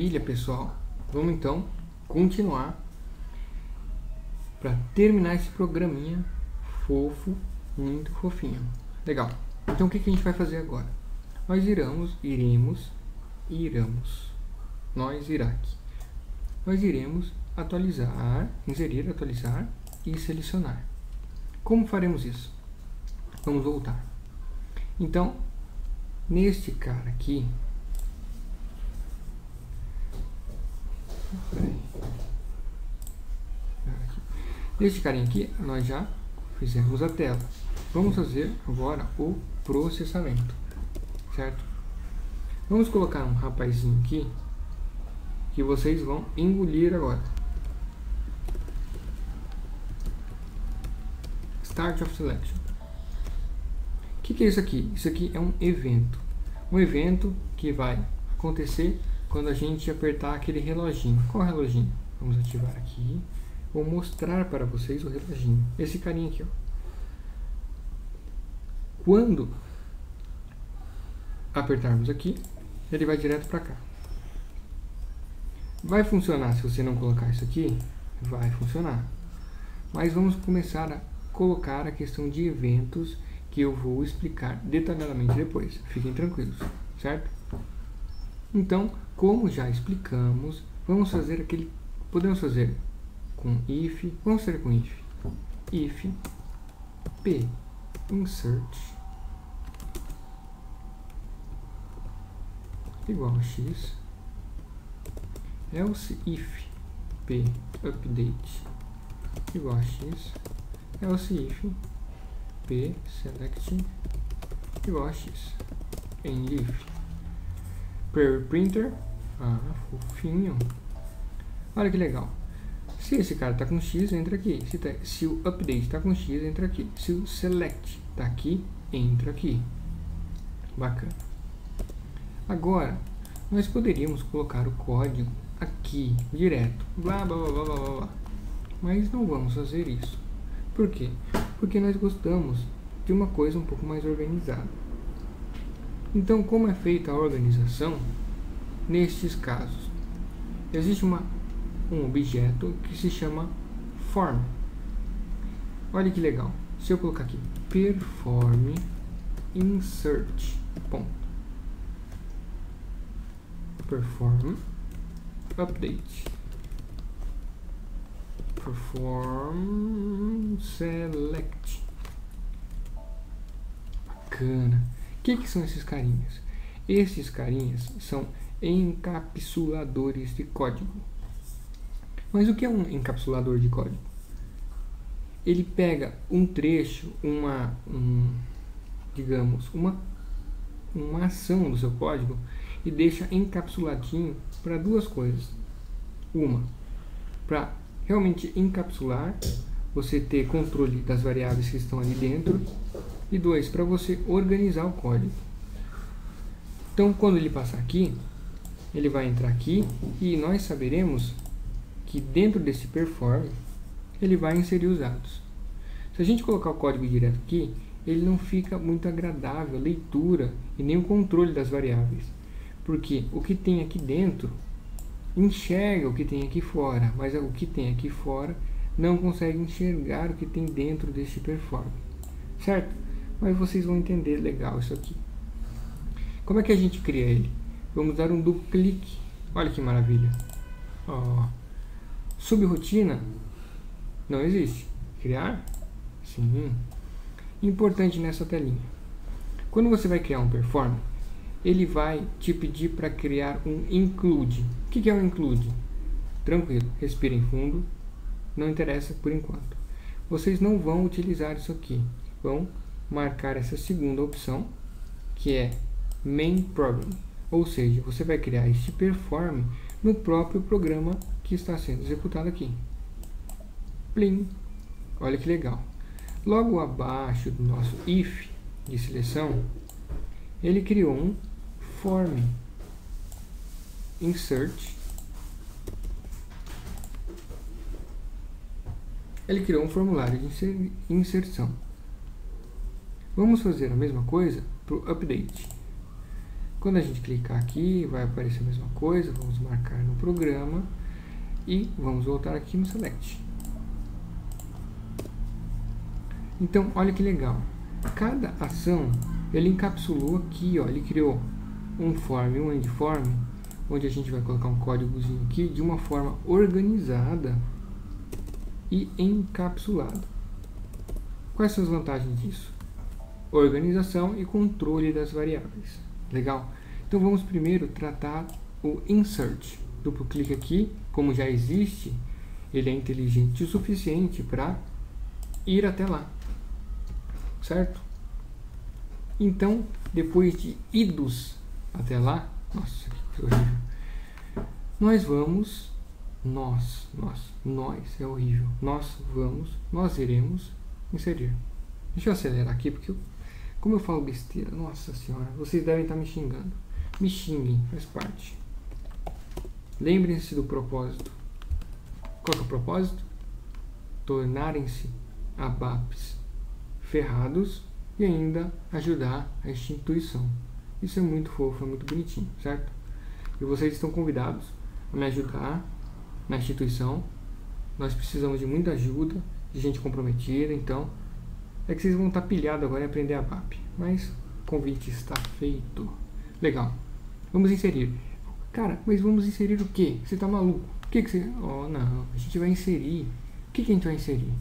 maravilha, pessoal. Vamos então continuar para terminar esse programinha fofo, muito fofinho. Legal. Então o que a gente vai fazer agora? Nós iremos atualizar, inserir, atualizar e selecionar. Como faremos isso? Vamos voltar. Então, neste cara aqui, neste carinha aqui, nós já fizemos a tela. Vamos fazer agora o processamento, certo? Vamos colocar um rapazinho aqui que vocês vão engolir agora. Start of Selection. O que é isso aqui? Isso aqui é um evento. Um evento que vai acontecer quando a gente apertar aquele reloginho. Qual reloginho? Vamos ativar aqui. Vou mostrar para vocês o reloginho. Esse carinha aqui, ó. Quando apertarmos aqui, ele vai direto para cá. Vai funcionar se você não colocar isso aqui? Vai funcionar. Mas vamos começar a colocar a questão de eventos que eu vou explicar detalhadamente depois. Fiquem tranquilos, certo? Então, como já explicamos, vamos fazer aquele... Podemos fazer com if. Vamos fazer com if p insert igual a x, else if p update igual a x, else if p select igual a x. Em if per printer, fofinho. Olha que legal. Se esse cara está com x, entra aqui. Se o update está com x, entra aqui. Se o select está aqui, entra aqui. Bacana. Agora, nós poderíamos colocar o código aqui, direto. Blá, blá, blá, blá, blá, blá. Mas não vamos fazer isso. Por quê? Porque nós gostamos de uma coisa um pouco mais organizada. Então, como é feita a organização? Nestes casos, existe um objeto que se chama form. Olha que legal. Se eu colocar aqui perform insert ponto, perform update, perform select. Bacana. O que são esses carinhas? Esses carinhas são encapsuladores de código. Mas o que é um encapsulador de código? Ele pega um trecho, digamos, uma ação do seu código e deixa encapsuladinho para duas coisas. Uma, para realmente encapsular, você ter controle das variáveis que estão ali dentro. E dois, para você organizar o código. Então, quando ele passar aqui, ele vai entrar aqui e nós saberemos que dentro desse perform ele vai inserir os dados. Se a gente colocar o código direto aqui, ele não fica muito agradável a leitura e nem o controle das variáveis, porque o que tem aqui dentro enxerga o que tem aqui fora, mas o que tem aqui fora não consegue enxergar o que tem dentro desse perform, certo? Mas vocês vão entender legal isso aqui. Como é que a gente cria ele? Vamos dar um duplo clique. Olha que maravilha. Subrotina não existe. Criar? Sim. Importante nessa telinha. Quando você vai criar um perform, ele vai te pedir para criar um include. O que é um include? Tranquilo, respirem fundo. Não interessa por enquanto. Vocês não vão utilizar isso aqui. Vão marcar essa segunda opção, que é main program. Ou seja, você vai criar este perform no próprio programa que está sendo executado aqui. Plim! Olha que legal. Logo abaixo do nosso if de seleção, ele criou um form insert. Ele criou um formulário de inserção. Vamos fazer a mesma coisa para o update. Quando a gente clicar aqui, vai aparecer a mesma coisa. Vamos marcar no programa e vamos voltar aqui no Select. Então, olha que legal. Cada ação, ele encapsulou aqui, ó, ele criou um form, um endform, onde a gente vai colocar um códigozinho aqui de uma forma organizada e encapsulada. Quais são as vantagens disso? Organização e controle das variáveis. Legal? Então vamos primeiro tratar o insert. Duplo clique aqui, como já existe, ele é inteligente o suficiente para ir até lá. Certo? Então, depois de idos até lá, nossa, que horrível. É horrível. Nós iremos inserir. Deixa eu acelerar aqui, porque como eu falo besteira, nossa senhora, vocês devem estar me xingando. Me xinguem, faz parte. Lembrem-se do propósito. Qual que é o propósito? Tornarem-se ABAPs ferrados e ainda ajudar a instituição. Isso é muito fofo, é muito bonitinho, certo? E vocês estão convidados a me ajudar na instituição. Nós precisamos de muita ajuda, de gente comprometida, então é que vocês vão estar pilhados agora em aprender ABAP. Mas o convite está feito. Legal. Vamos inserir. Cara, mas vamos inserir o quê? Você tá maluco? O que você... Oh, não. A gente vai inserir. O que a gente vai inserir?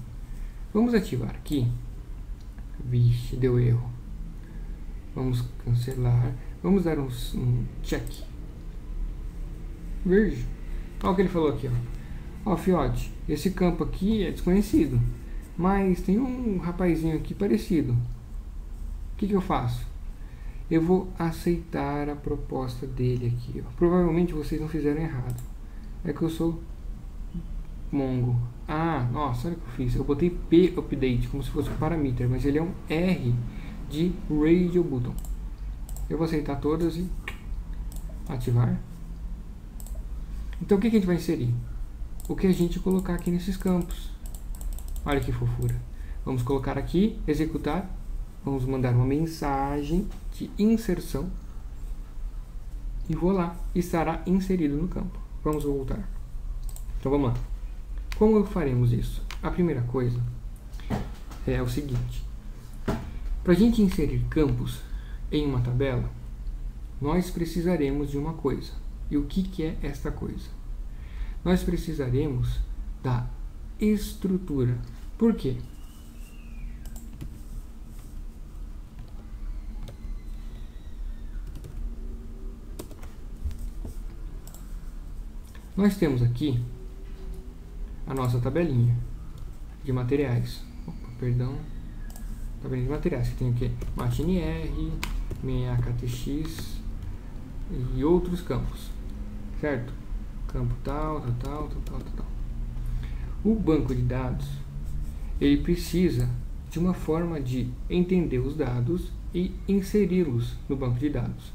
Vamos ativar aqui. Vixe, deu erro. Vamos cancelar. Vamos dar um check. Veja. Olha o que ele falou aqui, ó. Ó, fiote, esse campo aqui é desconhecido, mas tem um rapazinho aqui parecido. O que eu faço? Eu vou aceitar a proposta dele aqui, ó. Provavelmente vocês não fizeram errado. É que eu sou Mongo. Ah, nossa, olha o que eu fiz. Eu botei P update como se fosse um parameter, mas ele é um R de radio button. Eu vou aceitar todas e ativar. Então o que a gente vai inserir? O que a gente colocar aqui nesses campos. Olha que fofura. Vamos colocar aqui, executar. Vamos mandar uma mensagem de inserção. E vou lá. Estará inserido no campo. Vamos voltar. Então vamos lá. Como faremos isso? A primeira coisa é o seguinte. Para a gente inserir campos em uma tabela, nós precisaremos de uma coisa. E o que é esta coisa? Nós precisaremos da estrutura. Por quê? Nós temos aqui a nossa tabelinha de materiais. Opa, perdão. Tabelinha de materiais, que tem o quê? MATNR, MAKTX e outros campos, certo? Campo tal. O banco de dados, ele precisa de uma forma de entender os dados e inseri-los no banco de dados.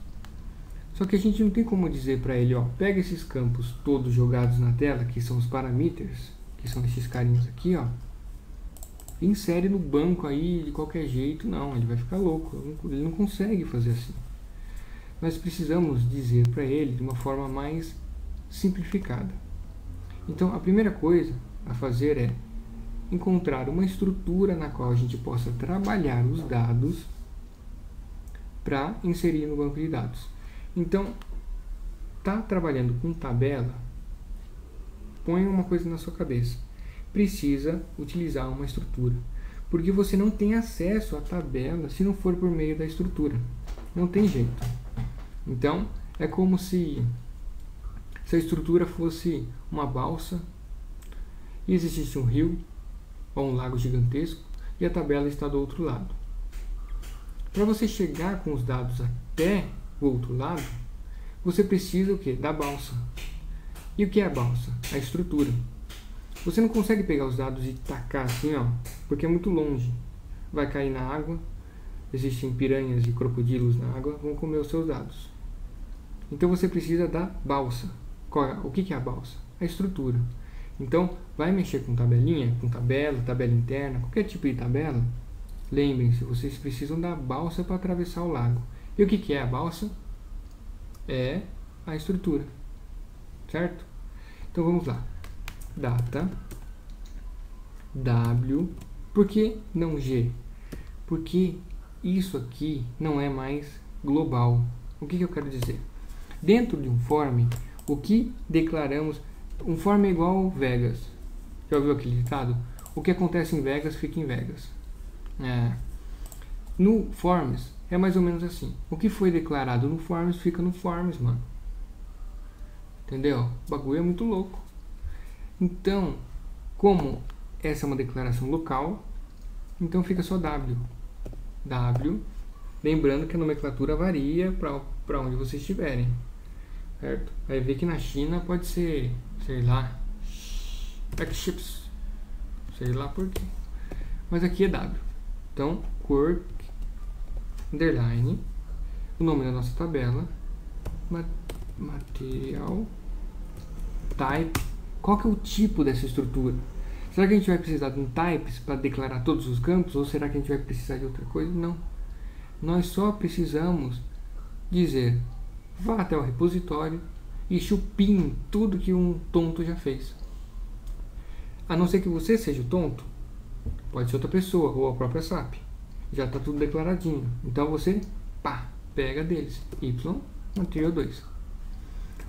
Só que a gente não tem como dizer para ele, ó, pega esses campos todos jogados na tela, que são os parameters, que são esses carinhos aqui, ó, e insere no banco aí de qualquer jeito. Não, ele vai ficar louco, ele não consegue fazer assim. Nós precisamos dizer para ele de uma forma mais simplificada. Então, a primeira coisa a fazer é encontrar uma estrutura na qual a gente possa trabalhar os dados para inserir no banco de dados. Então, tá trabalhando com tabela, põe uma coisa na sua cabeça. Precisa utilizar uma estrutura, porque você não tem acesso à tabela se não for por meio da estrutura. Não tem jeito. Então, é como se a estrutura fosse uma balsa e existisse um rio ou um lago gigantesco e a tabela está do outro lado. Para você chegar com os dados até o outro lado, você precisa o quê? Da balsa. E o que é a balsa? A estrutura. Você não consegue pegar os dados e tacar assim, ó, porque é muito longe. Vai cair na água, existem piranhas e crocodilos na água, vão comer os seus dados. Então você precisa da balsa. O que é a balsa? A estrutura. Então, vai mexer com tabelinha, com tabela interna, qualquer tipo de tabela. Lembrem-se, vocês precisam da balsa para atravessar o lago. E o que é a balsa? é a estrutura, certo? Então vamos lá. Data W. Por que não G? Porque isso aqui não é mais global. O que eu quero dizer? Dentro de um form, o que declaramos... Um form é igual Vegas. Já ouviu aquele ditado? O que acontece em Vegas, fica em Vegas. No forms, é mais ou menos assim. O que foi declarado no forms, fica no forms, mano. Entendeu? O bagulho é muito louco. Então, como essa é uma declaração local, então fica só W. W, lembrando que a nomenclatura varia para onde vocês estiverem, certo? Vai ver que na China pode ser, sei lá, X-Chips, sei lá por quê. Mas aqui é W. Então, quirk, underline, o nome da nossa tabela, material, type. Qual que é o tipo dessa estrutura? Será que a gente vai precisar de um types para declarar todos os campos? Ou será que a gente vai precisar de outra coisa? Não. Nós só precisamos dizer, vá até o repositório e chupinhe tudo que um tonto já fez. A não ser que você seja o tonto, pode ser outra pessoa ou a própria SAP. Já está tudo declaradinho. Então você, pá, pega deles. Y, material 2.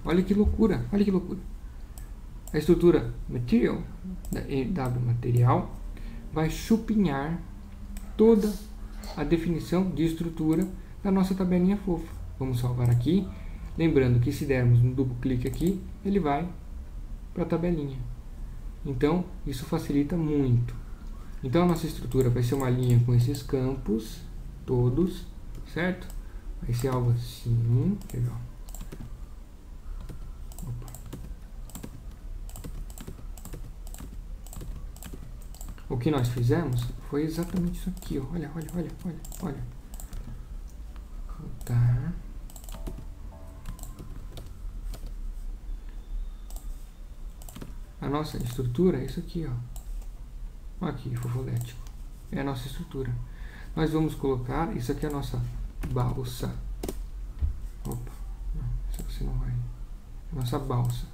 Olha que loucura, olha que loucura. A estrutura material, W material, vai chupinhar toda a definição de estrutura da nossa tabelinha fofa. Vamos salvar aqui. Lembrando que se dermos um duplo clique aqui, ele vai para a tabelinha. Então, isso facilita muito. Então, a nossa estrutura vai ser uma linha com esses campos todos, certo? Vai ser algo assim. Legal. O que nós fizemos foi exatamente isso aqui, ó. Olha. Voltar. A nossa estrutura é isso aqui, ó. Aqui, fofolético. É a nossa estrutura. Nós vamos colocar, isso aqui é a nossa balsa. Opa, não, isso aqui não vai. É a nossa balsa.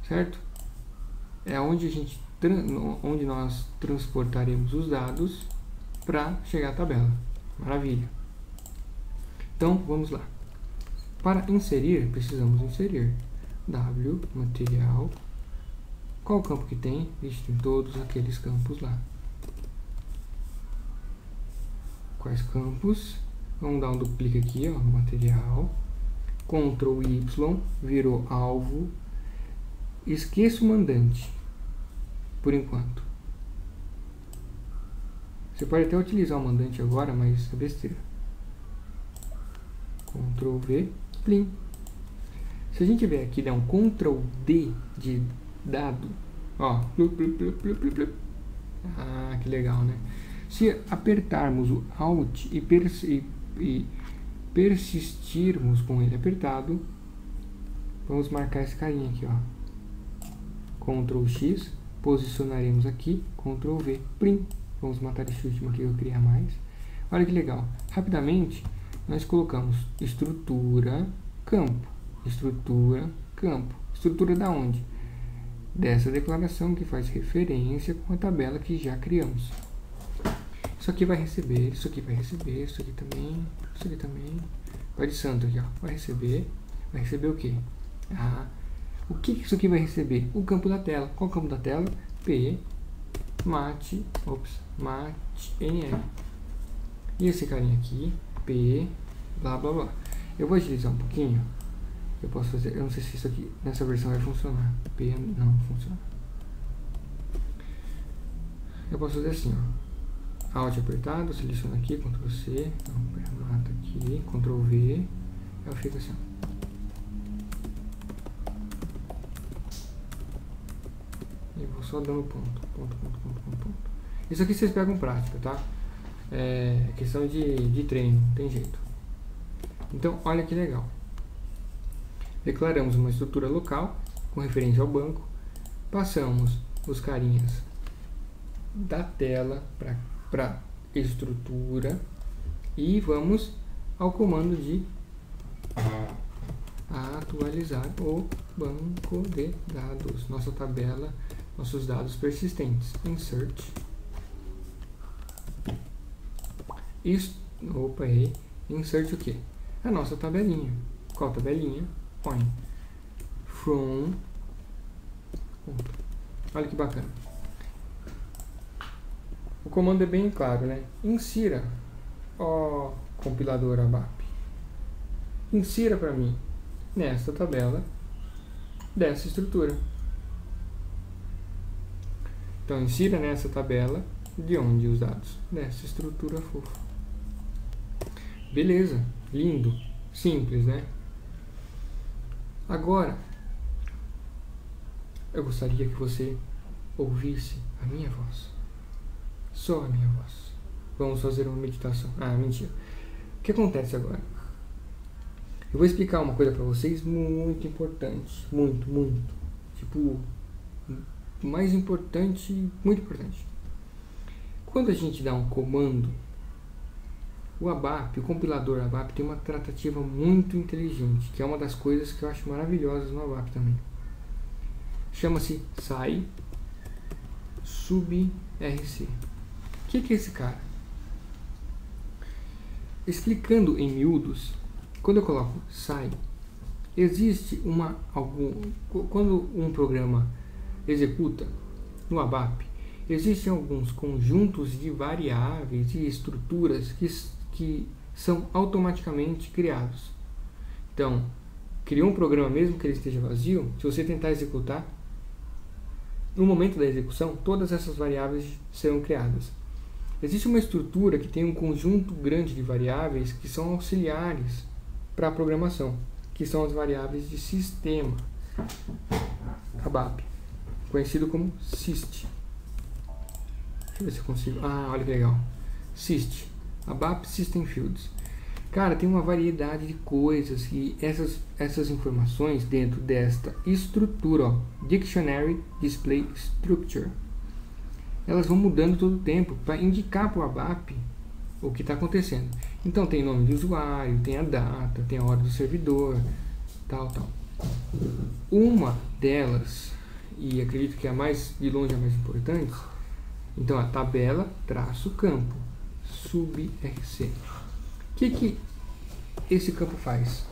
Certo? É onde nós transportaremos os dados para chegar à tabela. Maravilha. Então, vamos lá. Para inserir, precisamos inserir W, material. Qual o campo que tem? Vixe, tem todos aqueles campos lá. Quais campos? Vamos dar um duplo clique aqui, ó, no material. Ctrl Y, virou alvo. Esqueça o mandante, por enquanto. Você pode até utilizar o mandante agora, mas é besteira. Ctrl V, plim. Se a gente vier aqui e der um Ctrl D de dado, ó, ah, que legal, né? Se apertarmos o Alt e persistirmos com ele apertado, vamos marcar esse carinha aqui, ó. Ctrl X, posicionaremos aqui, Ctrl V, plim. Vamos matar esse último aqui que eu criar mais. Olha que legal. Rapidamente, nós colocamos estrutura, campo. Estrutura, campo. Estrutura da onde? Dessa declaração que faz referência com a tabela que já criamos. Isso aqui vai receber, isso aqui vai receber, isso aqui também, isso aqui também. Vai de santo aqui, ó. Vai receber o quê? Ah, o que isso aqui vai receber? O campo da tela. Qual o campo da tela? P, mat, NR. E esse carinha aqui, P, blá, blá, blá. Eu vou agilizar um pouquinho. Eu posso fazer, eu não sei se isso aqui, nessa versão vai funcionar. P, não funciona. Eu posso fazer assim, ó. Alt apertado, seleciona aqui, Ctrl C, não, mata aqui, Ctrl V, eu fico assim, ó. E vou só dando ponto. Isso aqui vocês pegam prática, tá? É questão de treino, não tem jeito. Então, olha que legal. Declaramos uma estrutura local com referência ao banco. Passamos os carinhas da tela para estrutura. E vamos ao comando de atualizar o banco de dados, nossa tabela, nossos dados persistentes. Insert. Insert o que? A nossa tabelinha. Qual tabelinha? Põe from. Olha que bacana. O comando é bem claro, né? Insira, compilador ABAP. Insira para mim nesta tabela dessa estrutura. Então, insira nessa tabela de onde os dados? Dessa estrutura fofa. Beleza, lindo, simples, né? Agora, eu gostaria que você ouvisse a minha voz. Só a minha voz. Vamos fazer uma meditação. Ah, mentira. O que acontece agora? Eu vou explicar uma coisa para vocês muito importante. Muito, muito. Tipo, mais importante, muito importante. Quando a gente dá um comando, o ABAP, o compilador ABAP tem uma tratativa muito inteligente, que é uma das coisas que eu acho maravilhosas no ABAP também. Chama-se sai sub rc. O que é esse cara? Explicando em miúdos, quando eu coloco sai, existe quando um programa executa no ABAP, existem alguns conjuntos de variáveis e estruturas que são automaticamente criados. Então, criou um programa mesmo que ele esteja vazio, se você tentar executar, no momento da execução, todas essas variáveis serão criadas. Existe uma estrutura que tem um conjunto grande de variáveis que são auxiliares para a programação, que são as variáveis de sistema ABAP, conhecido como SYST. Deixa eu ver se eu consigo. Ah, olha que legal. SYST, ABAP System Fields. Cara, tem uma variedade de coisas e essas informações dentro desta estrutura, ó, Dictionary Display Structure, elas vão mudando todo o tempo para indicar para o ABAP o que está acontecendo. Então tem nome de usuário, tem a data, tem a hora do servidor, tal. Uma delas, e acredito que é a mais de longe a mais importante, então a tabela traço campo sub rc. O que esse campo faz?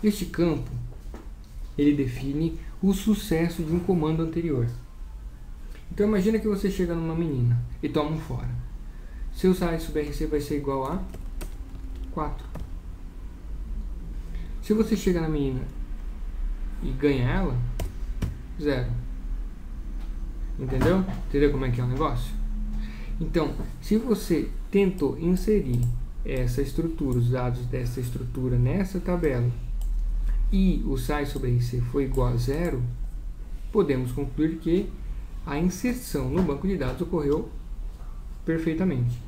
Este campo ele define o sucesso de um comando anterior. Então imagina que você chega numa menina e toma um fora. Seu sai sub rc vai ser igual a 4. Se você chega na menina e ganha ela, 0. Entendeu? Entendeu como é que é o negócio? Então, se você tentou inserir essa estrutura, os dados dessa estrutura nessa tabela, e o sai sobre rc foi igual a 0, podemos concluir que a inserção no banco de dados ocorreu perfeitamente.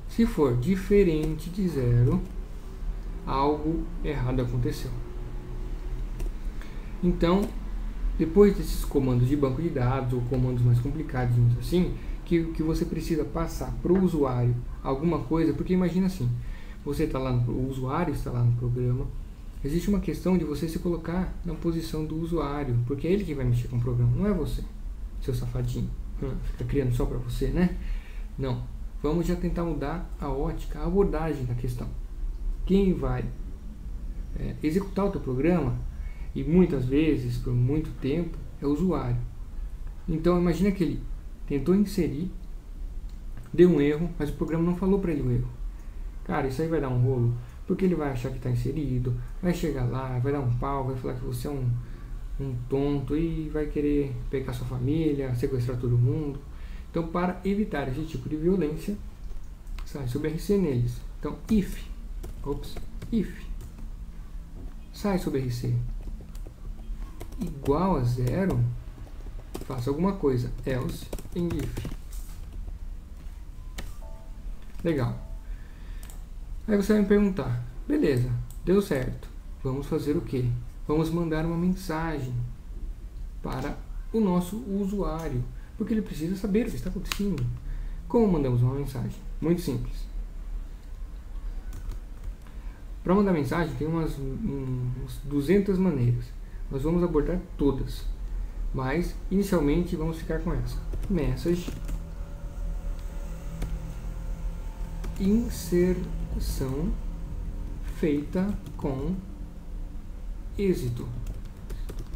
Se for diferente de 0, algo errado aconteceu. Então, depois desses comandos de banco de dados, ou comandos mais complicados assim, que você precisa passar para o usuário alguma coisa, porque imagina assim, você está lá, o usuário está lá no programa, existe uma questão de você se colocar na posição do usuário, porque é ele que vai mexer com o programa, não é você, seu safadinho, fica criando só para você, né? Não, vamos já tentar mudar a ótica, a abordagem da questão. Quem vai executar o teu programa, e muitas vezes, por muito tempo, é o usuário. Então imagina que ele tentou inserir, deu um erro, mas o programa não falou para ele o erro. Cara, isso aí vai dar um rolo, porque ele vai achar que está inserido, vai chegar lá, vai dar um pau, vai falar que você é um tonto e vai querer pegar sua família, sequestrar todo mundo. Então, para evitar esse tipo de violência, sai sobre RC neles. Então, if sai sobre RC igual a 0, faça alguma coisa, else em if. Legal. Aí você vai me perguntar, beleza, deu certo, vamos fazer o que? Vamos mandar uma mensagem para o nosso usuário, porque ele precisa saber o que está acontecendo. Como mandamos uma mensagem? Muito simples. Para mandar mensagem tem umas 200 maneiras. Nós vamos abordar todas, mas inicialmente vamos ficar com essa. Message, inserção feita com êxito.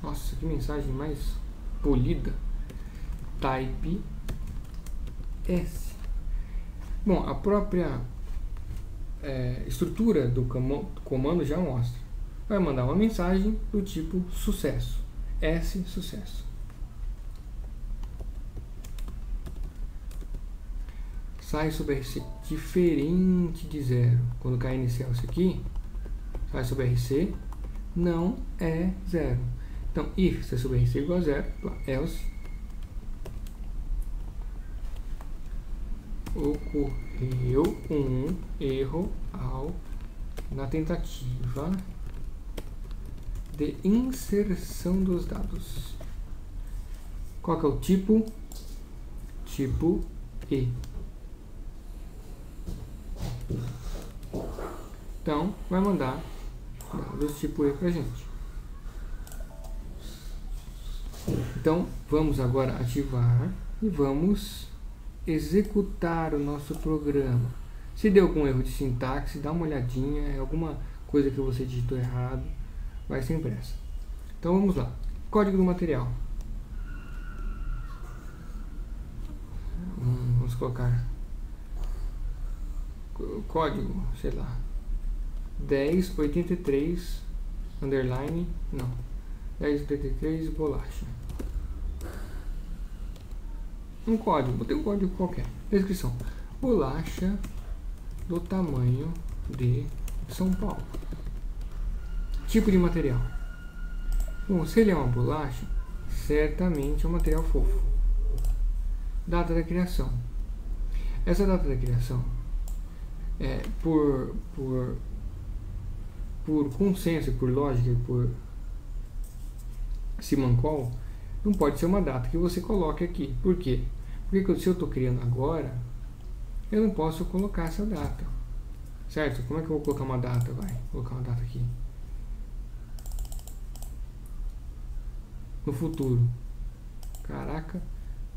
Nossa, que mensagem mais polida. Type S. Bom, a própria estrutura do comando já mostra. Vai mandar uma mensagem do tipo sucesso. S, sucesso. Sai sobre RC diferente de 0. Quando cair inicial isso aqui, sai sobre RC, não é 0. Então, if sai sobre RC igual a 0, else ocorreu um erro na tentativa de inserção dos dados. Qual que é o tipo? Tipo E. Então, vai mandar dados tipo E pra gente. Então, vamos agora ativar e vamos executar o nosso programa. Se deu algum erro de sintaxe, dá uma olhadinha, é alguma coisa que você digitou errado, vai sem pressa. Então vamos lá. Código do material. Vamos colocar código, sei lá, 1083 underline, não, 1083 bolacha. Um código, botei um código qualquer. Descrição: bolacha do tamanho de São Paulo. Tipo de material. Bom, se ele é uma bolacha, certamente é um material fofo. Data da criação. Essa data da criação é por consenso, por lógica e por Simancol, não pode ser uma data que você coloque aqui. Por quê? Porque se eu estou criando agora, eu não posso colocar essa data. Certo? Como é que eu vou colocar uma data? Vou colocar uma data aqui. No futuro. Caraca.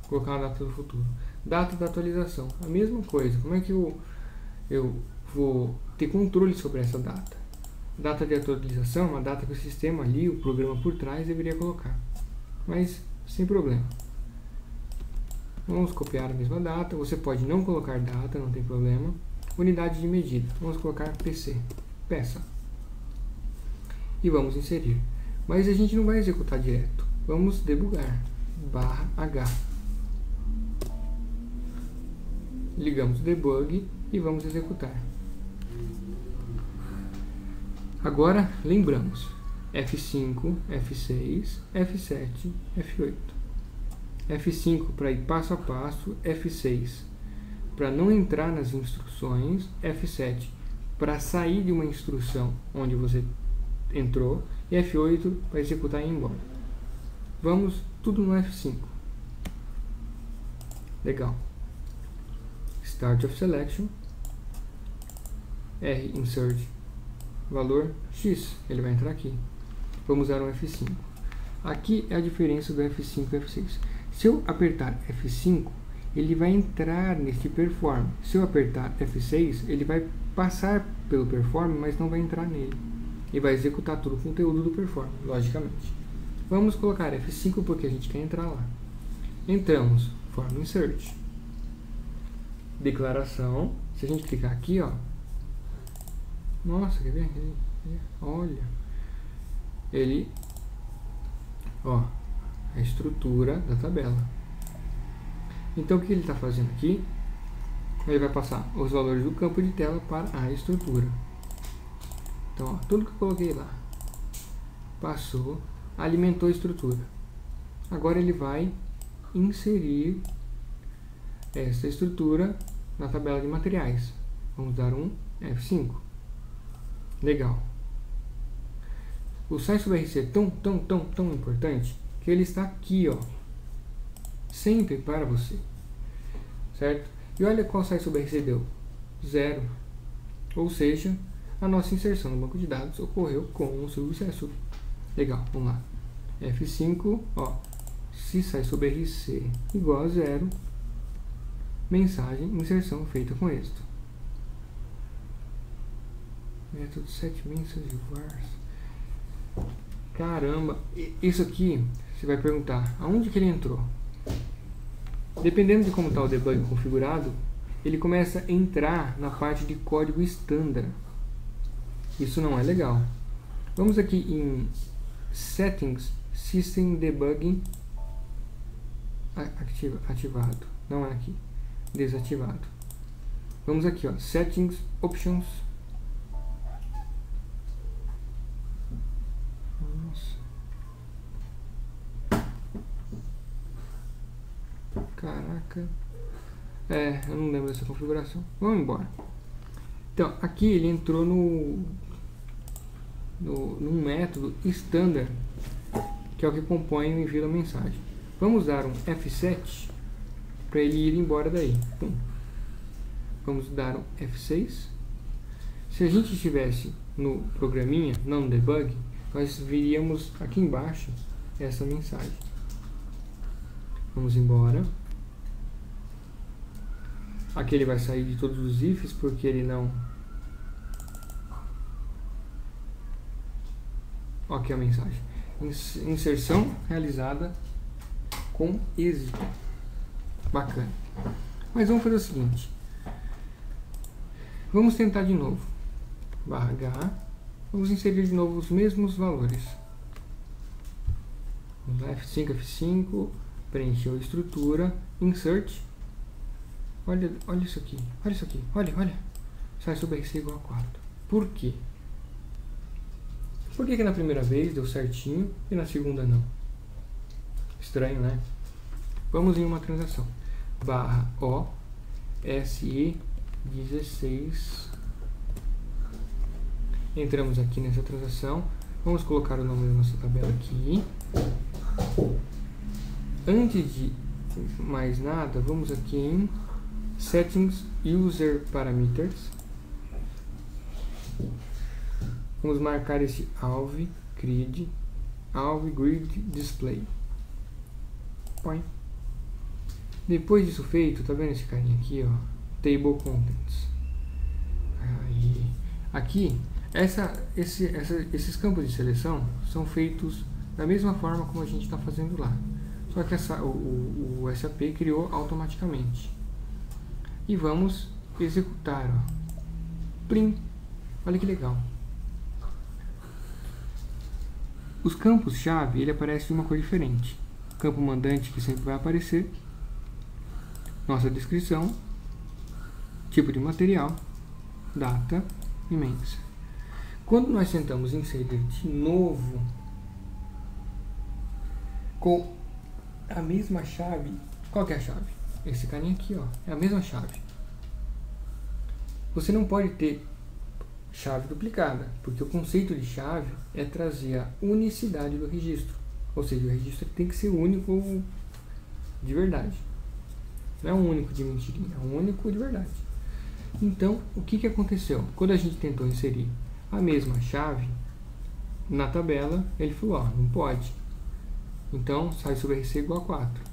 Vou colocar uma data do futuro. Data da atualização. A mesma coisa. Como é que eu vou ter controle sobre essa data? Data de atualização é uma data que o sistema ali, o programa por trás, deveria colocar. Mas sem problema. Vamos copiar a mesma data. Você pode não colocar data, não tem problema. Unidade de medida. Vamos colocar PC. Peça. E vamos inserir. Mas a gente não vai executar direto. Vamos debugar. /H. Ligamos o debug e vamos executar. Agora, lembramos. F5, F6, F7, F8. F5 para ir passo a passo, F6 para não entrar nas instruções, F7 para sair de uma instrução onde você entrou e F8 para executar e ir embora. Vamos tudo no F5. Legal. Start of selection, R insert valor X, ele vai entrar aqui. Vamos usar um F5. Aqui é a diferença do F5 e F6. Se eu apertar F5, ele vai entrar nesse perform. Se eu apertar F6, ele vai passar pelo perform, mas não vai entrar nele. E vai executar todo o conteúdo do perform, logicamente. Vamos colocar F5 porque a gente quer entrar lá. Entramos, form insert. Declaração. Se a gente clicar aqui, ó. Nossa, quer ver? Olha. Ele, ó, a estrutura da tabela. Então o que ele está fazendo aqui? Ele vai passar os valores do campo de tela para a estrutura. Então, ó, tudo que eu coloquei lá passou, alimentou a estrutura. Agora ele vai inserir essa estrutura na tabela de materiais. Vamos dar um F5. Legal. O sai sobre RC é tão importante que ele está aqui, ó, sempre para você, certo? E olha qual sai sobre RC deu, 0. Ou seja, a nossa inserção no banco de dados ocorreu com sucesso. Legal, vamos lá. F5, ó, se sai sobre RC igual a 0, mensagem, inserção feita com êxito. Método set message vars. Caramba, isso aqui você vai perguntar, aonde que ele entrou? Dependendo de como está o debug configurado, ele começa a entrar na parte de código standard. Isso não é legal. Vamos aqui em Settings, System Debugging ativado. Não é aqui. Desativado. Vamos aqui, ó, Settings, Options. Caraca. Eu não lembro dessa configuração. Vamos embora. Então, aqui ele entrou num método standard, que é o que compõe o envio da mensagem. Vamos dar um F7 para ele ir embora daí. Pum. Vamos dar um F6. Se a gente estivesse no programinha, não no debug, nós viríamos aqui embaixo essa mensagem. Vamos embora. Aqui ele vai sair de todos os ifs porque ele não... Ó, aqui a mensagem. Inserção realizada com êxito. Bacana. Mas vamos fazer o seguinte. Vamos tentar de novo. /H. Vamos inserir de novo os mesmos valores. Vamos lá, F5, F5. Preencheu a estrutura. Insert. Olha isso aqui. Olha isso aqui. Olha. Sai sobre RC igual a 4. Por quê? Por que na primeira vez deu certinho e na segunda não? Estranho, né? Vamos em uma transação. /O SE16. Entramos aqui nessa transação. Vamos colocar o nome da nossa tabela aqui. Antes de mais nada, vamos aqui em Settings User Parameters. Vamos marcar esse alv grid display. Põe. Depois disso feito, tá vendo esse carinha aqui, ó? Table Contents. Aí, aqui, esses campos de seleção são feitos da mesma forma como a gente está fazendo lá. Só que o SAP criou automaticamente. E vamos executar, ó. Plim. Olha que legal. Os campos-chave, ele aparece de uma cor diferente. Campo mandante, que sempre vai aparecer. Nossa descrição. Tipo de material. Data. Imensa. Quando nós tentamos inserir de novo com a mesma chave, qual que é a chave? Esse carinha aqui, ó, é a mesma chave. Você não pode ter chave duplicada, porque o conceito de chave é trazer a unicidade do registro. Ou seja, o registro tem que ser único de verdade. Não é um único de mentirinha, é um único de verdade. Então, o que aconteceu? Quando a gente tentou inserir a mesma chave na tabela, ele falou, ó, não pode. Então, sai sobre RC igual a 4.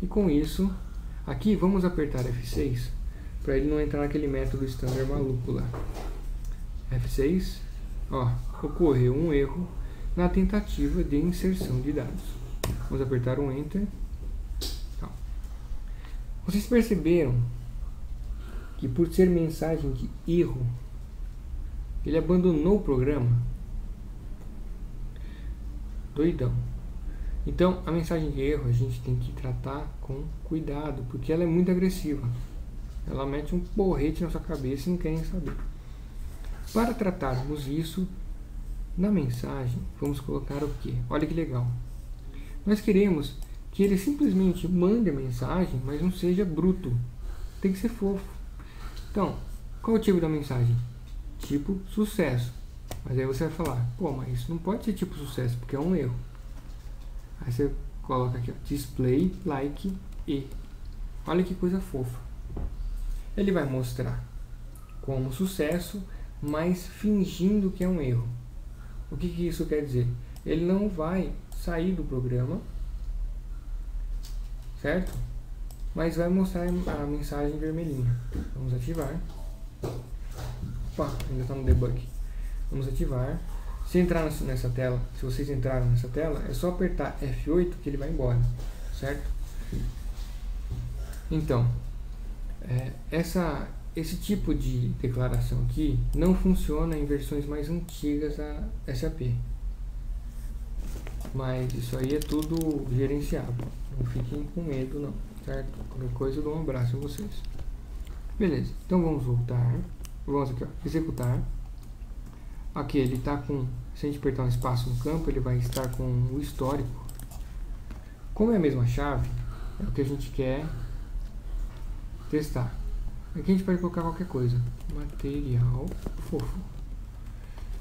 E com isso, aqui vamos apertar F6 para ele não entrar naquele método standard maluco lá. F6, ó, ocorreu um erro na tentativa de inserção de dados. Vamos apertar um Enter. Então, vocês perceberam que por ser mensagem de erro, ele abandonou o programa? Doidão. Então, a mensagem de erro a gente tem que tratar com cuidado, porque ela é muito agressiva. Ela mete um porrete na sua cabeça e não querem saber. Para tratarmos isso, na mensagem, vamos colocar o quê? Olha que legal. Nós queremos que ele simplesmente mande a mensagem, mas não seja bruto. Tem que ser fofo. Então, qual é o tipo da mensagem? Tipo sucesso. Mas aí você vai falar, pô, mas isso não pode ser tipo sucesso, porque é um erro. Aí você coloca aqui, ó, display like e. Olha que coisa fofa. Ele vai mostrar como sucesso mas fingindo que é um erro. O que isso quer dizer? Ele não vai sair do programa, certo? Mas vai mostrar a mensagem vermelhinha. Vamos ativar. Opa, ainda está no debug. Vamos ativar. Se entrar nessa tela, se vocês entraram nessa tela, é só apertar F8 que ele vai embora, certo? Então, esse tipo de declaração aqui não funciona em versões mais antigas da SAP. Mas isso aí é tudo gerenciável. Não fiquem com medo não, certo? Qualquer coisa eu dou um abraço em vocês. Beleza, então vamos voltar. Vamos aqui, ó, executar. Aqui ele está com, se a gente apertar um espaço no campo, ele vai estar com o histórico. Como é a mesma chave, é o que a gente quer testar. Aqui a gente pode colocar qualquer coisa. Material fofo.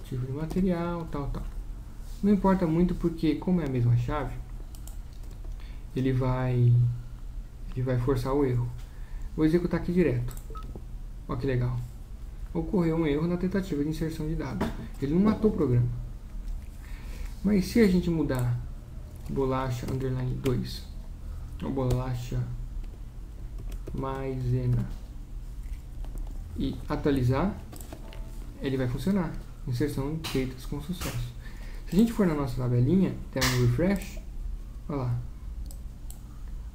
Tipo de material, tal. Não importa muito porque, como é a mesma chave, ele vai forçar o erro. Vou executar aqui direto. Olha que legal. Ocorreu um erro na tentativa de inserção de dados. Ele não matou o programa. Mas se a gente mudar bolacha underline 2 ou bolacha maisena e atualizar, ele vai funcionar. Inserção feitas com sucesso. Se a gente for na nossa tabelinha, der um refresh, olha lá,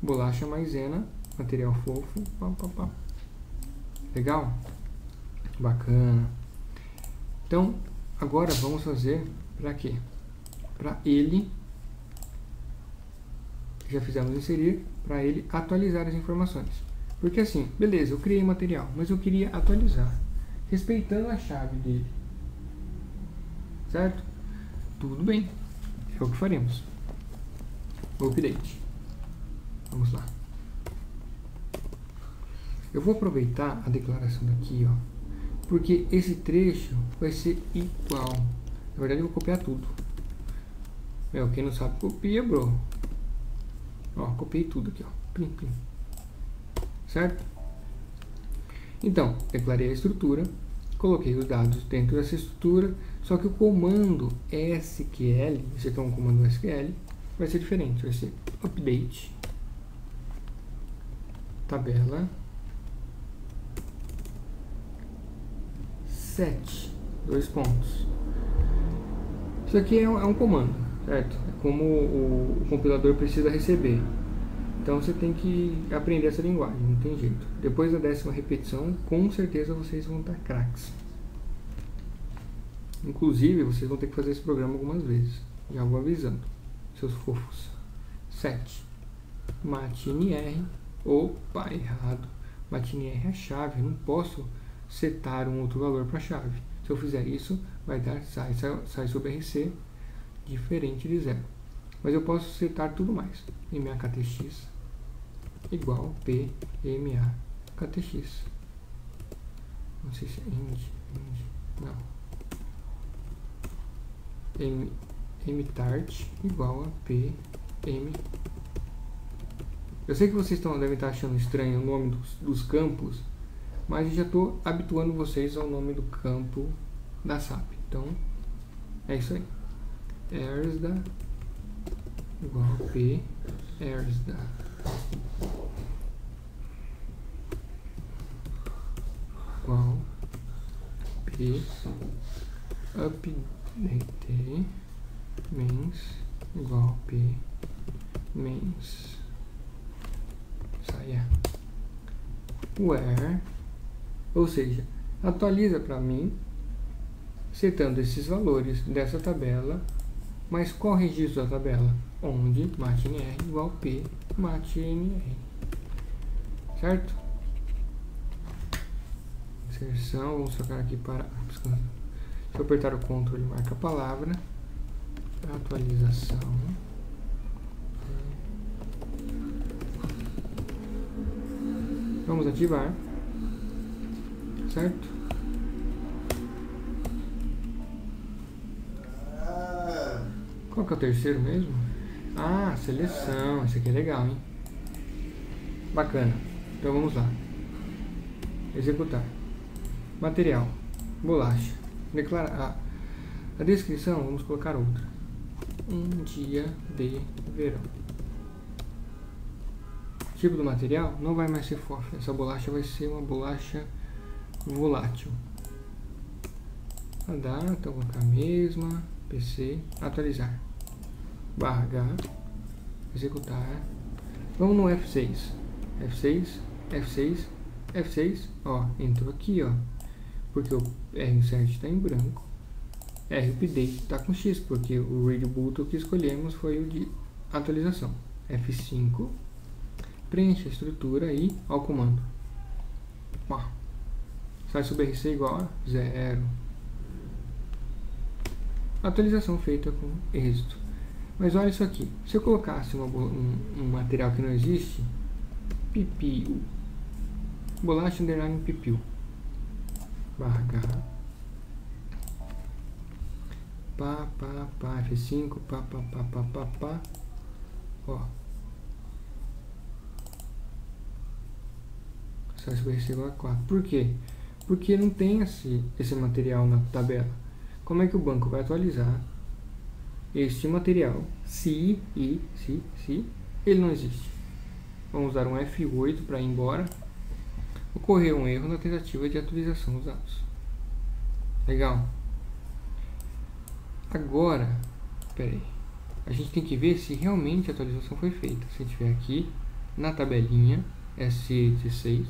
bolacha maisena, material fofo, legal? Bacana. Então, agora vamos fazer para quê? Para ele, já fizemos inserir, para ele atualizar as informações. Porque assim, beleza, eu criei material, mas eu queria atualizar, respeitando a chave dele. Certo? Tudo bem. É o que faremos. Update. Vamos lá. Eu vou aproveitar a declaração daqui, ó, porque esse trecho vai ser igual. Na verdade, eu vou copiar tudo. Quem não sabe, copia, bro. Ó, copiei tudo aqui, ó. Plim, plim. Certo? Então, declarei a estrutura, coloquei os dados dentro dessa estrutura, só que o comando SQL, esse aqui é um comando SQL, vai ser diferente, vai ser update, tabela, set, 2 pontos. Isso aqui é um comando, certo? É como o compilador precisa receber. Então você tem que aprender essa linguagem, não tem jeito. Depois da 10ª repetição, com certeza vocês vão estar craques. Inclusive, vocês vão ter que fazer esse programa algumas vezes. Já vou avisando, seus fofos. 7. MATNR. Opa, errado. MATNR é a chave. Eu não posso setar um outro valor para a chave. Se eu fizer isso, vai dar sai sobre RC diferente de 0. Mas eu posso setar tudo mais. MAKTX igual PMA-KTX. Não sei se é end, não. mtart igual a PM. Eu sei que vocês devem estar achando estranho o nome dos campos, mas eu já estou habituando vocês ao nome do campo da SAP. Então, é isso aí. ersda igual a P ersda. Igual P update mains igual P mains saia where, ou seja, atualiza para mim setando esses valores dessa tabela, mas qual registro da tabela? Onde matnr igual P matnr, certo? Inserção, vamos trocar aqui para, se eu apertar o Ctrl ele marca a palavra, atualização, vamos ativar, certo? Qual que é o terceiro mesmo? Ah, seleção, esse aqui é legal, hein? Bacana, então vamos lá, executar, material, bolacha. Declarar a descrição, vamos colocar outra. Um dia de verão. Tipo do material não vai mais ser fósforo. Essa bolacha vai ser uma bolacha volátil. A data, vou colocar a mesma. PC, atualizar. /H, executar. Vamos no F6. F6, F6, F6. Ó, entrou aqui, ó. Porque o R insert está em branco. R-Update está com X, porque o Radio Button que escolhemos foi o de atualização. F5. Preenche a estrutura e ao comando. Ó. Sai sobre RC igual a 0. Atualização feita com êxito. Mas olha isso aqui. Se eu colocasse um material que não existe, pipiu. Bolacha underline pipiu. /H. Pá, F5, pá. Ó. Sai sobre RC igual a 4. Por quê? Porque não tem esse material na tabela. Como é que o banco vai atualizar este material se ele não existe? Vamos usar um F8 para ir embora. Ocorreu um erro na tentativa de atualização dos dados. Legal. Agora, peraí, a gente tem que ver se realmente a atualização foi feita. Se a gente vier aqui na tabelinha SE16,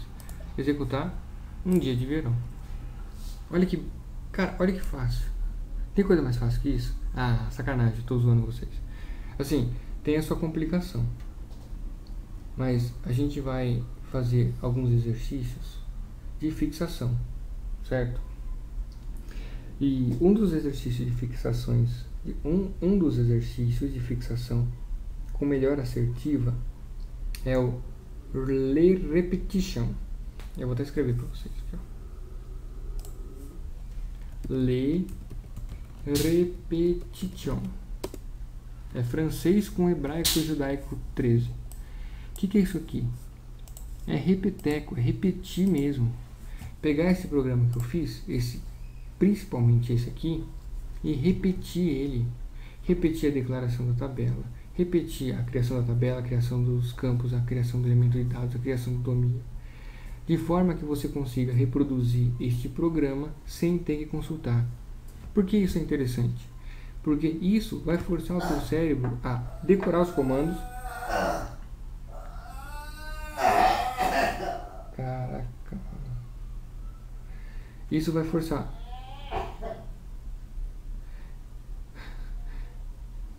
executar um dia de verão. Olha que, cara, olha que fácil. Tem coisa mais fácil que isso? Ah, sacanagem, estou zoando vocês. Assim, tem a sua complicação. Mas a gente vai fazer alguns exercícios de fixação, certo? E um dos exercícios de fixações, um dos exercícios de fixação com melhor assertiva é o Le Repetition. Eu vou até escrever para vocês aqui, ó. Le Repetition. É francês com hebraico e judaico 13. O que é isso aqui? É repeteco, é repetir mesmo. Pegar esse programa que eu fiz, principalmente esse aqui, e repetir ele. Repetir a declaração da tabela, repetir a criação da tabela, a criação dos campos, a criação do elemento de dados, a criação do domínio, de forma que você consiga reproduzir este programa sem ter que consultar. Por que isso é interessante? Porque isso vai forçar o seu cérebro a decorar os comandos. Caraca. Isso vai forçar.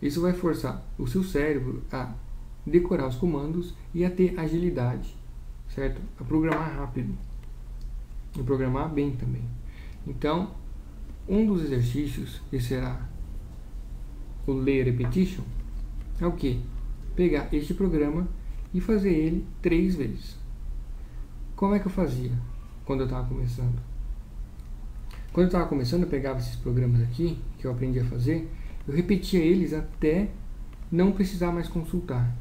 Isso vai forçar o seu cérebro a decorar os comandos e a ter agilidade, certo? A programar rápido e programar bem também. Então, um dos exercícios que será o Le Repetition é o que? Pegar este programa e fazer ele 3 vezes. Como é que eu fazia quando eu estava começando? Quando eu estava começando, eu pegava esses programas aqui que eu aprendi a fazer, eu repetia eles até não precisar mais consultar.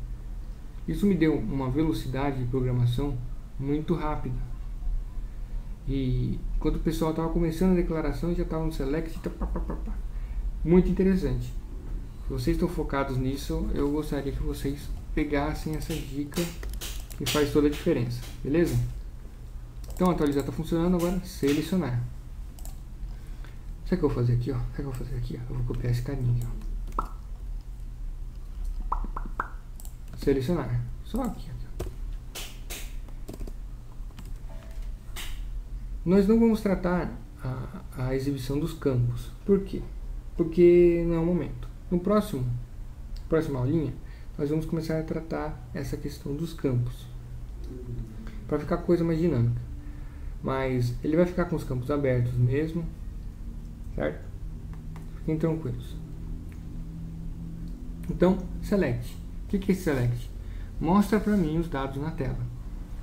Isso me deu uma velocidade de programação muito rápida. E quando o pessoal estava começando a declaração, já estava no select, muito interessante. Se vocês estão focados nisso, eu gostaria que vocês pegassem essa dica que faz toda a diferença, beleza? Então, atualizar está funcionando, agora selecionar. Sabe o que eu vou fazer aqui, ó? Sabe o que eu vou fazer aqui, ó? Eu vou copiar esse carinha, ó. Selecionar. Só aqui, ó. Nós não vamos tratar a exibição dos campos. Por quê? Porque não é o momento. No próxima aulinha, nós vamos começar a tratar essa questão dos campos. Para ficar coisa mais dinâmica. Mas ele vai ficar com os campos abertos mesmo. Certo? Fiquem tranquilos. Então, select. O que é esse select? Mostra para mim os dados na tela.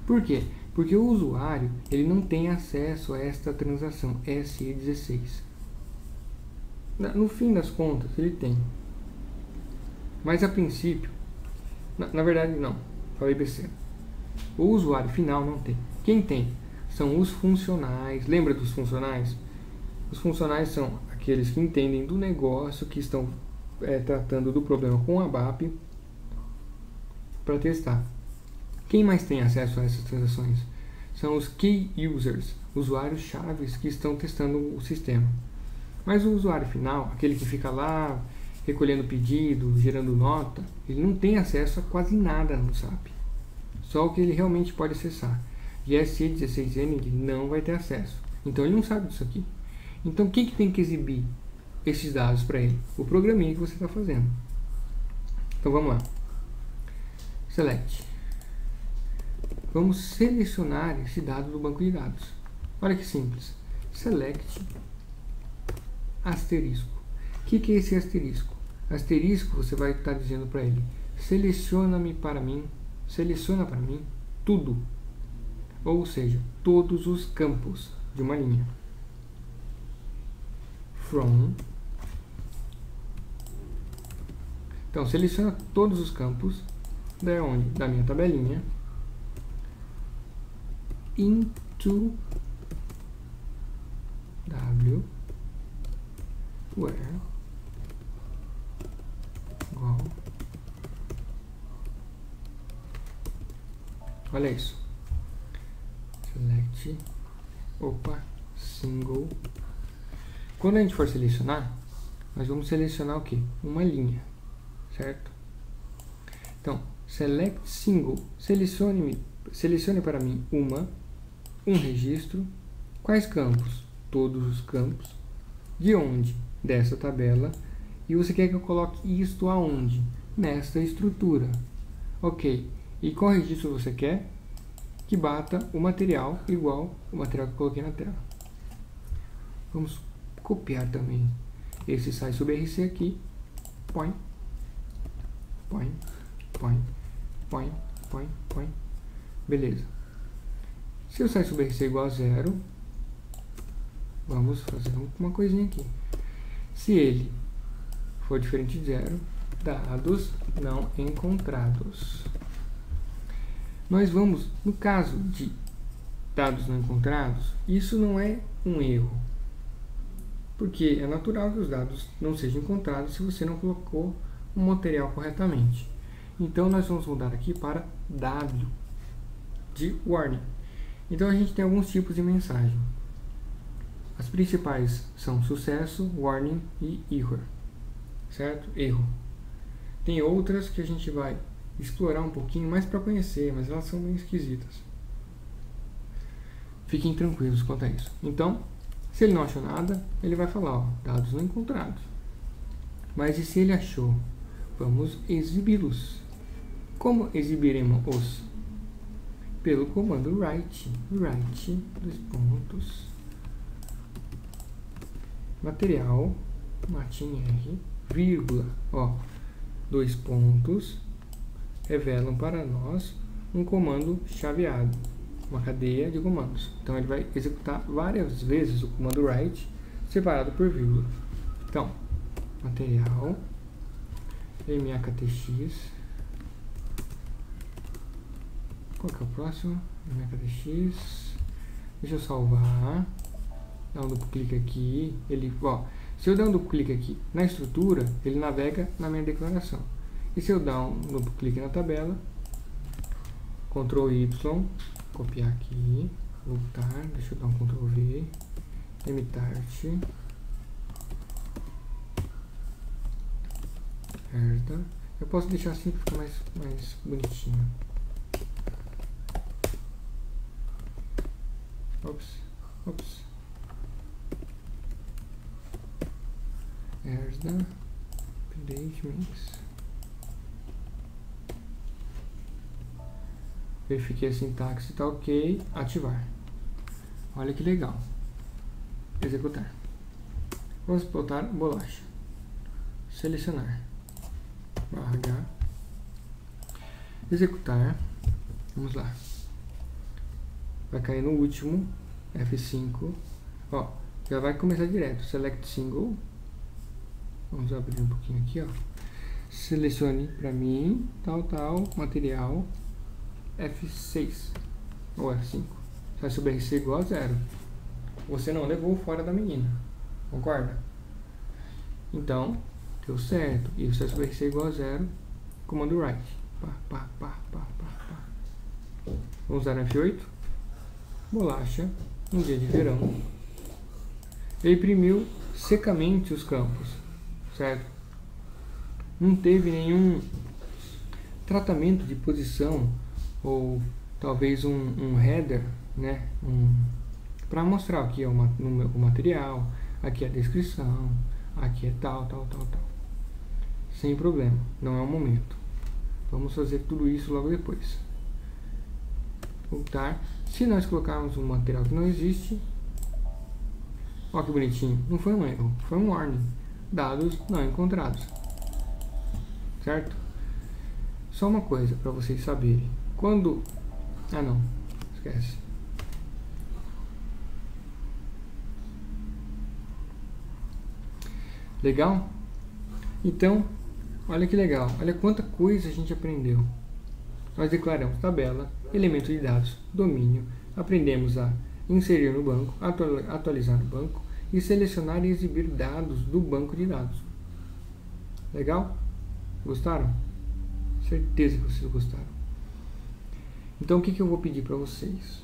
Por quê? Porque o usuário ele não tem acesso a esta transação SE16. No fim das contas, ele tem. Mas a princípio, na verdade não, falei besteira. O usuário final não tem. Quem tem? São os funcionais. Lembra dos funcionais? Os funcionais são aqueles que entendem do negócio, que estão tratando do problema com a ABAP para testar. Quem mais tem acesso a essas transações? São os Key Users, usuários chaves que estão testando o sistema. Mas o usuário final, aquele que fica lá recolhendo pedido, gerando nota, ele não tem acesso a quase nada no SAP. Só o que ele realmente pode acessar. De SE16N ele não vai ter acesso. Então ele não sabe disso aqui. Então quem que tem que exibir esses dados para ele? O programinha que você está fazendo. Então vamos lá. Select. Vamos selecionar esse dado do banco de dados. Olha que simples. Select asterisco. O que é esse asterisco? Asterisco, você vai estar dizendo para ele: seleciona para mim tudo. Ou seja, todos os campos de uma linha. From. Então, seleciona todos os campos da minha tabelinha into where igual. Olha isso. Select. Single. Quando a gente for selecionar, nós vamos selecionar o que? Uma linha, certo? Então, select single. Selecione para mim um registro. Quais campos? Todos os campos. De onde? Dessa tabela. E você quer que eu coloque isto aonde? Nesta estrutura. Ok. E qual registro você quer? Que bata o material igual o material que eu coloquei na tela. Vamos copiar também esse sai sub RC aqui. Põe. Beleza. Se o sai sub RC é igual a 0, vamos fazer uma coisinha aqui. Se ele for diferente de 0, dados não encontrados. Nós vamos, no caso de dados não encontrados, isso não é um erro, porque é natural que os dados não sejam encontrados se você não colocou o material corretamente. Então nós vamos mudar aqui para W de warning. Então a gente tem alguns tipos de mensagem. As principais são sucesso, warning e error, certo? Erro. Tem outras que a gente vai explorar um pouquinho mais para conhecer, mas elas são meio esquisitas. Fiquem tranquilos quanto a isso. Então, se ele não achou nada, ele vai falar, ó, dados não encontrados. Mas e se ele achou? Vamos exibi-los. Como exibiremos-os? Pelo comando write, dois pontos, material, matin R, vírgula, ó, dois pontos, revelam para nós um comando chaveado, uma cadeia de comandos. Então ele vai executar várias vezes o comando write separado por vírgula. Então, material, MAKTX, qual que é o próximo? MAKTX, deixa eu salvar, dar um duplo clique aqui, se eu der um duplo clique aqui na estrutura, ele navega na minha declaração. E se eu dar um duplo clique na tabela, Ctrl Y, copiar aqui, voltar, deixa eu dar um Ctrl V, mtart, herda. Eu posso deixar assim para ficar mais bonitinho. Ops. Herda, update mix. Verifiquei a sintaxe, está ok, ativar. Olha que legal. Executar. Vamos botar bolacha. Selecionar. /H. Executar. Vamos lá. Vai cair no último. F5. Ó, já vai começar direto. Select single. Vamos abrir um pouquinho aqui, ó. Selecione para mim, tal, material. F6 ou F5. Sai sobre RC igual a 0. Você não levou fora da menina. concorda? Então, deu certo. E o sucesso vai ser igual a 0, comando write. Vamos usar no F8. Bolacha, um dia de verão. Ele imprimiu secamente os campos, certo? Não teve nenhum tratamento de posição ou talvez um header, né? Para mostrar aqui é o material, aqui é a descrição, aqui é tal. Sem problema, não é o momento. Vamos fazer tudo isso logo depois. Voltar. Se nós colocarmos um material que não existe, ó que bonitinho, não foi um erro, foi um warning. Dados não encontrados. Certo? Só uma coisa para vocês saberem. Quando... Ah não, esquece. Legal? Então, olha que legal. Olha quanta coisa a gente aprendeu. Nós declaramos tabela, elemento de dados, domínio. Aprendemos a inserir no banco, atualizar no banco e selecionar e exibir dados do banco de dados. Legal? Gostaram? Certeza que vocês gostaram. Então o que eu vou pedir para vocês?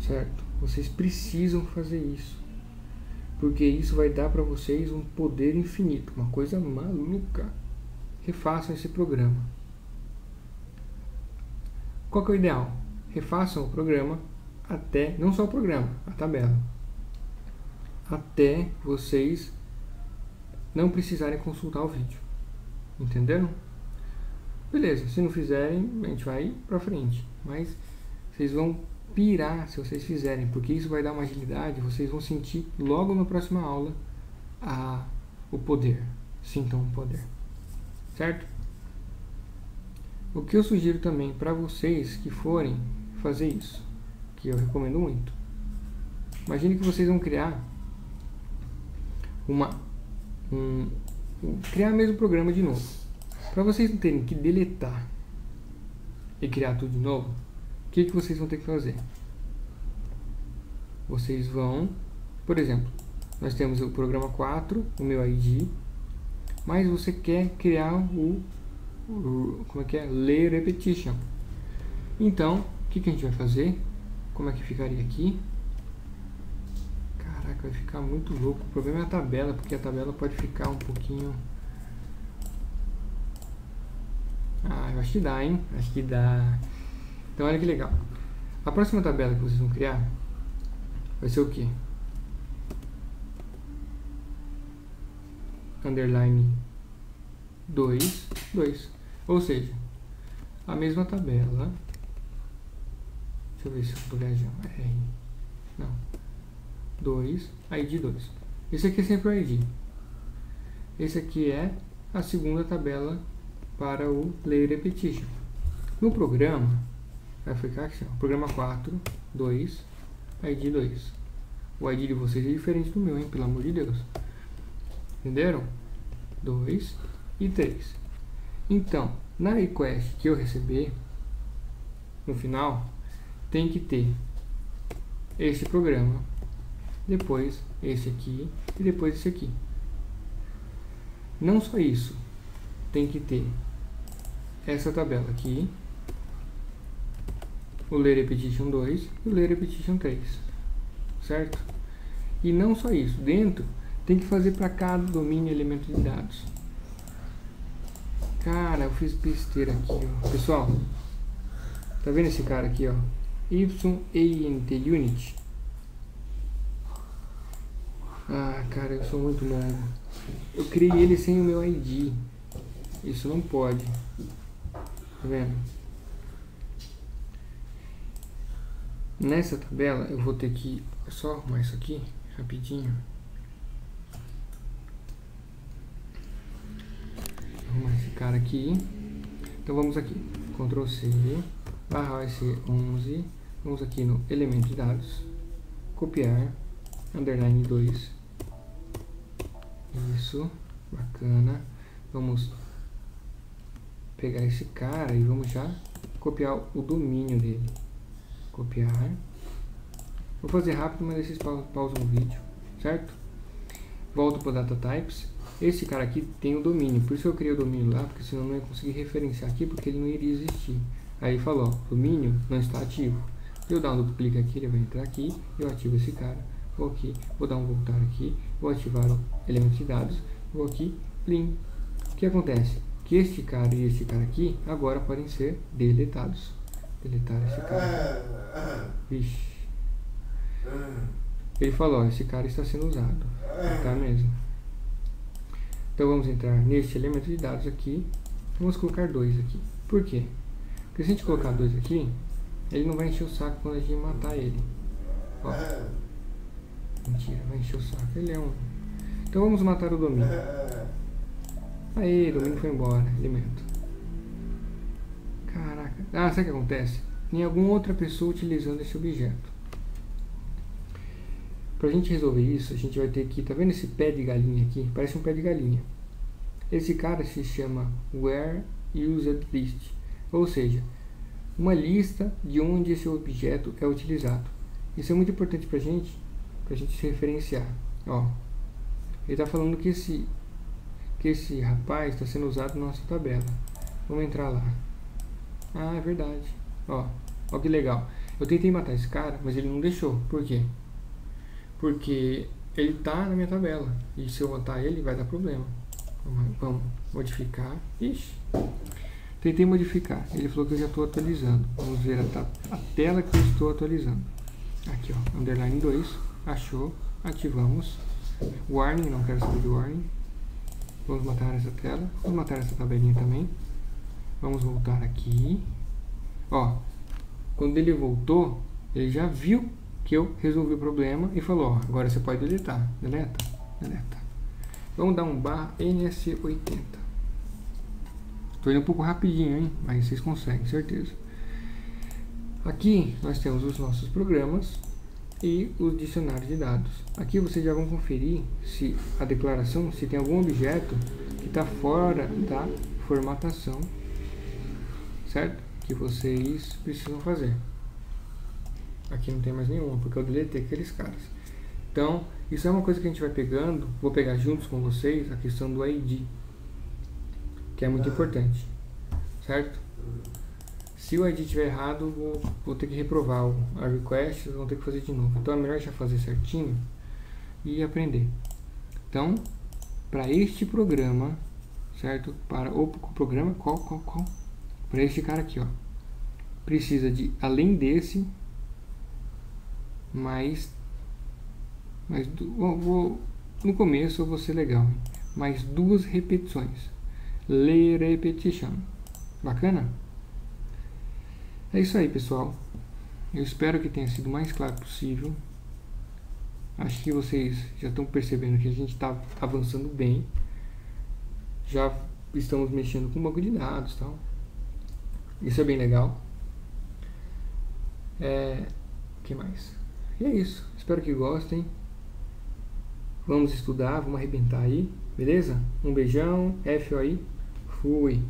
Certo? Vocês precisam fazer isso. Porque isso vai dar para vocês um poder infinito. Uma coisa maluca. Refaçam esse programa. Qual que é o ideal? Refaçam o programa até, não só o programa, a tabela. Até vocês não precisarem consultar o vídeo. Entenderam? Beleza, se não fizerem, a gente vai pra frente. Mas vocês vão pirar se vocês fizerem, porque isso vai dar uma agilidade, vocês vão sentir logo na próxima aula o poder. Sintam o poder. Certo? O que eu sugiro também para vocês que forem fazer isso, que eu recomendo muito. Imagine que vocês vão criar criar mesmo o programa de novo. Para vocês não terem que deletar e criar tudo de novo, o que vocês vão ter que fazer? Vocês vão, por exemplo, nós temos o programa 4, o meu ID, mas você quer criar como é que é? Layer Repetition. Então, o que a gente vai fazer? Como é que ficaria aqui? Caraca, vai ficar muito louco. O problema é a tabela, porque a tabela pode ficar um pouquinho... Ah, eu acho que dá, hein? Acho que dá. Então, olha que legal. A próxima tabela que vocês vão criar vai ser o quê? Underline 2. Ou seja, a mesma tabela. Deixa eu ver se eu estou viajando. Não. 2, ID 2. Esse aqui é sempre o ID. Esse aqui é a segunda tabela para o Layer Repetition. No programa, vai ficar aqui, ó, programa 4, 2, ID 2. O ID de vocês é diferente do meu, hein? Pelo amor de Deus. Entenderam? 2 e 3. Então, na request que eu receber, no final, tem que ter esse programa, depois esse aqui e depois esse aqui. Não só isso, tem que ter essa tabela aqui, o Layer Repetition 2 e o Layer Repetition 3, certo? E não só isso, dentro tem que fazer para cada domínio elemento de dados. Cara, eu fiz besteira aqui, ó. Pessoal, tá vendo esse cara aqui, ó? YANT Unit. Ah, cara, eu sou muito longo. Eu criei ele sem o meu ID. Isso não pode. Tá vendo? Nessa tabela eu vou ter que só arrumar isso aqui rapidinho. Arrumar esse cara aqui. Então vamos aqui, Ctrl C, barra EC11, vamos aqui no elemento de dados, copiar, underline 2, isso, bacana. Vamos pegar esse cara e vamos já copiar o domínio dele, copiar. Vou fazer rápido, mas vocês pausam o vídeo, certo? volto para o data types. Esse cara aqui tem o domínio, por isso eu criei o domínio lá, porque senão eu não ia conseguir referenciar aqui, porque ele não iria existir. Aí falou, ó, domínio não está ativo. Eu dar um duplo clique aqui, ele vai entrar aqui, eu ativo esse cara, vou aqui, vou dar um voltar aqui, vou ativar o elemento de dados, vou aqui, plim. O que acontece? Que este cara e este cara aqui agora podem ser deletados. Deletar esse cara. Vixe. Ele falou, ó, esse cara está sendo usado. Tá mesmo. Então vamos entrar neste elemento de dados aqui. Vamos colocar 2 aqui. Por quê? Porque se a gente colocar 2 aqui, ele não vai encher o saco quando a gente matar ele. Ó. Mentira, vai encher o saco. Ele é um... Então vamos matar o domínio. Aí, o domínio foi embora. Elemento. Caraca. Ah, sabe o que acontece? Tem alguma outra pessoa utilizando esse objeto. Pra gente resolver isso, a gente vai ter que... Tá vendo esse pé de galinha aqui? Parece um pé de galinha. Esse cara se chama Where Used List. Ou seja, uma lista de onde esse objeto é utilizado. Isso é muito importante pra gente se referenciar. Ó, ele tá falando que esse rapaz está sendo usado na nossa tabela. Vamos entrar lá. Ah, é verdade. Ó que legal. Eu tentei matar esse cara, mas ele não deixou. Por quê? Porque ele tá na minha tabela. E se eu matar ele, vai dar problema. Vamos modificar. Ixi. Tentei modificar. Ele falou que eu já estou atualizando. Vamos ver a tela que eu estou atualizando. Aqui, ó. Underline 2. Achou. Ativamos. Warning. Não quero saber de warning. Vamos matar essa tela. Vamos matar essa tabelinha também. Vamos voltar aqui. Ó. Quando ele voltou, ele já viu que eu resolvi o problema e falou, ó, agora você pode deletar. Deleta. Vamos dar um /NS80. Tô indo um pouco rapidinho, hein? Mas vocês conseguem, certeza. Aqui nós temos os nossos programas e os dicionários de dados. Aqui vocês já vão conferir se a declaração, se tem algum objeto que está fora da formatação, certo? Que vocês precisam fazer. Aqui não tem mais nenhuma, porque eu deletei aqueles caras. Então, isso é uma coisa que a gente vai pegando. Vou pegar juntos com vocês a questão do ID, que é muito importante, certo? Se o ID estiver errado, vou ter que reprovar a request, vocês vão ter que fazer de novo. Então é melhor já fazer certinho e aprender. Então, para este programa, certo? Para o programa, qual? Para este cara aqui, ó. Precisa de, além desse, no começo eu vou ser legal, hein? Mais 2 repetições. Repetition. Bacana? É isso aí, pessoal. Eu espero que tenha sido o mais claro possível. Acho que vocês já estão percebendo que a gente está avançando bem. Já estamos mexendo com banco de dados e tal. Isso é bem legal. Que mais? E é isso. Espero que gostem. Vamos estudar, vamos arrebentar aí. Beleza? Um beijão. FOI. Fui.